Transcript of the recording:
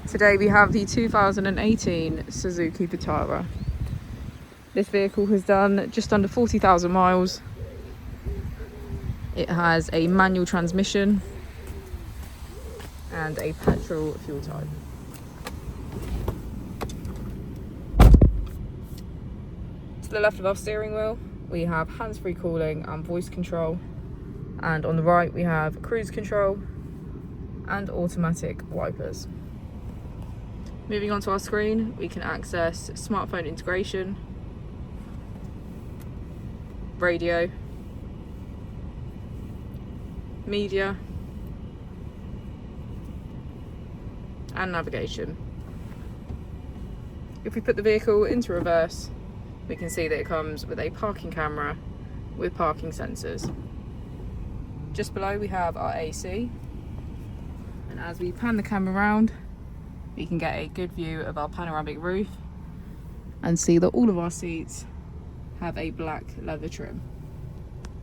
Today we have the 2018 Suzuki Vitara. This vehicle has done just under 40,000 miles. It has a manual transmission and a petrol fuel type. To the left of our steering wheel, we have hands-free calling and voice control. And on the right, we have cruise control and automatic wipers. Moving on to our screen, we can access smartphone integration, radio, media, and navigation. If we put the vehicle into reverse, we can see that it comes with a parking camera with parking sensors. Just below we have our AC, and as we pan the camera around, we can get a good view of our panoramic roof and see that all of our seats have a black leather trim.